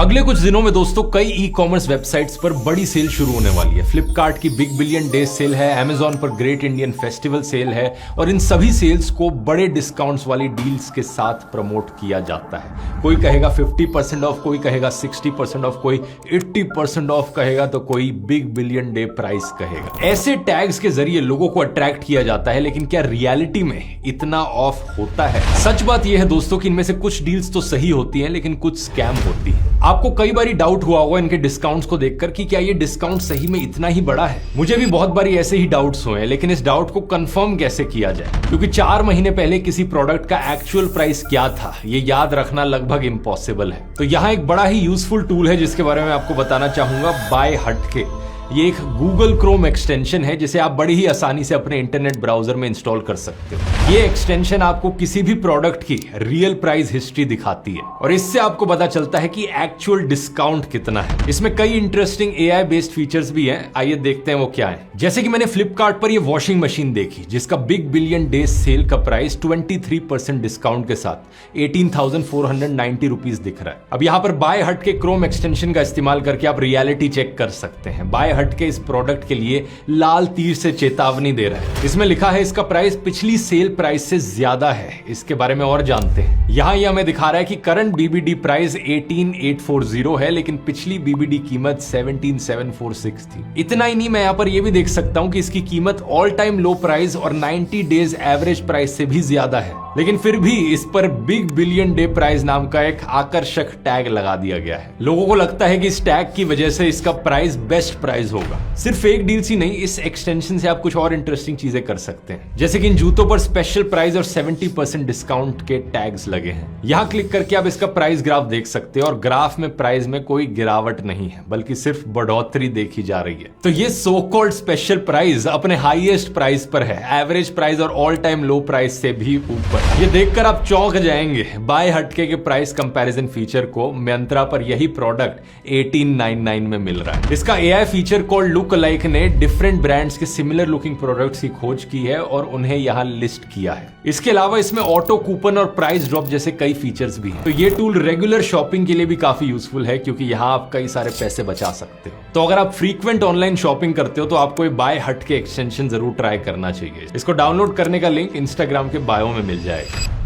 अगले कुछ दिनों में दोस्तों कई ई कॉमर्स वेबसाइट्स पर बड़ी सेल शुरू होने वाली है। फ्लिपकार्ट की बिग बिलियन डेज सेल है, अमेजॉन पर ग्रेट इंडियन फेस्टिवल सेल है और इन सभी सेल्स को बड़े डिस्काउंट्स वाली डील्स के साथ प्रमोट किया जाता है। कोई कहेगा 50% ऑफ, कोई कहेगा 60% ऑफ, कोई 80% ऑफ कहेगा तो कोई बिग बिलियन डे प्राइस कहेगा। ऐसे टैग्स के जरिए लोगों को अट्रैक्ट किया जाता है, लेकिन क्या रियलिटी में इतना ऑफ होता है? सच बात यह है दोस्तों कि इनमें से कुछ डील्स तो सही होती हैं, लेकिन कुछ स्कैम होती है। आपको कई बारी डाउट हुआ होगा इनके डिस्काउंट्स को देखकर कि क्या ये डिस्काउंट सही में इतना ही बड़ा है। मुझे भी बहुत बारी ऐसे ही डाउट्स हुए हैं, लेकिन इस डाउट को कंफर्म कैसे किया जाए, क्योंकि 4 महीने पहले किसी प्रोडक्ट का एक्चुअल प्राइस क्या था ये याद रखना लगभग इम्पॉसिबल है। तो यहाँ एक बड़ा ही यूजफुल टूल है जिसके बारे में आपको बताना चाहूंगा, बाय हटके। ये एक गूगल क्रोम एक्सटेंशन है जिसे आप बड़ी ही आसानी से अपने इंटरनेट ब्राउजर में इंस्टॉल कर सकते हो। ये एक्सटेंशन आपको किसी भी प्रोडक्ट की रियल प्राइस हिस्ट्री दिखाती है और इससे आपको पता चलता है कि एक्चुअल डिस्काउंट कितना है। इसमें कई इंटरेस्टिंग एआई बेस्ड फीचर्स भी हैं, आइए देखते हैं वो क्या है। जैसे कि मैंने फ्लिपकार्ट पर ये वॉशिंग मशीन देखी जिसका बिग बिलियन डेज सेल का प्राइस 23% डिस्काउंट के साथ 18,490 रुपीज दिख रहा है। अब यहाँ पर बाय हटके क्रोम एक्सटेंशन का इस्तेमाल करके आप रियलिटी चेक कर सकते हैं। बाय हटके इस प्रोडक्ट के लिए लाल तीर से चेतावनी दे रहा है। इसमें लिखा है इसका प्राइस पिछली सेल प्राइस से ज्यादा है। इसके बारे में और जानते हैं। यहाँ ये हमें दिखा रहा है कि करंट बीबीडी प्राइस 18,840 है, लेकिन पिछली बीबीडी कीमत 17,746 थी। इतना ही नहीं, मैं यहाँ पर ये भी देख सकता हूँ कि इसकी कीमत ऑल टाइम लो प्राइस और 90 डेज एवरेज प्राइस से भी ज्यादा है, लेकिन फिर भी इस पर बिग बिलियन डे प्राइस नाम का एक आकर्षक टैग लगा दिया गया है। लोगों को लगता है कि इस टैग की वजह से इसका प्राइस बेस्ट प्राइस होगा। सिर्फ फेक डील्स ही नहीं, इस एक्सटेंशन से आप कुछ और इंटरेस्टिंग चीजें कर सकते हैं, जैसे कि इन जूतों पर स्पेशल प्राइस और 70% डिस्काउंट के टैग्स लगे हैं। यहां क्लिक करके आप इसका प्राइस ग्राफ देख सकते हैं और ग्राफ में प्राइस में कोई गिरावट नहीं है, बल्कि सिर्फ बढ़ोतरी देखी जा रही है। तो ये सो कॉल्ड स्पेशल प्राइस अपने हाईएस्ट प्राइस पर है, एवरेज प्राइस और ऑल टाइम लो प्राइस से भी ऊपर। ये देखकर आप चौंक जाएंगे। बाय हटके के प्राइस कंपैरिजन फीचर को मिंत्रा पर यही प्रोडक्ट 1899 में मिल रहा है। इसका AI feature called look like ने डिफरेंट ब्रांड्स के सिमिलर लुकिंग प्रोडक्ट्स की खोज की है और उन्हें यहां लिस्ट किया है। इसके अलावा इसमें ऑटो कूपन और प्राइस ड्रॉप जैसे कई फीचर्स भी हैं। तो ये टूल रेगुलर शॉपिंग के लिए भी काफी यूजफुल है, क्योंकि यहां आप कई सारे पैसे बचा सकते हो। तो अगर आप फ्रीक्वेंट ऑनलाइन शॉपिंग करते हो तो आपको ये बाय हटके एक्सटेंशन जरूर ट्राई करना चाहिए। इसको डाउनलोड करने का लिंक इंस्टाग्राम के बायो में मिल जाएगा।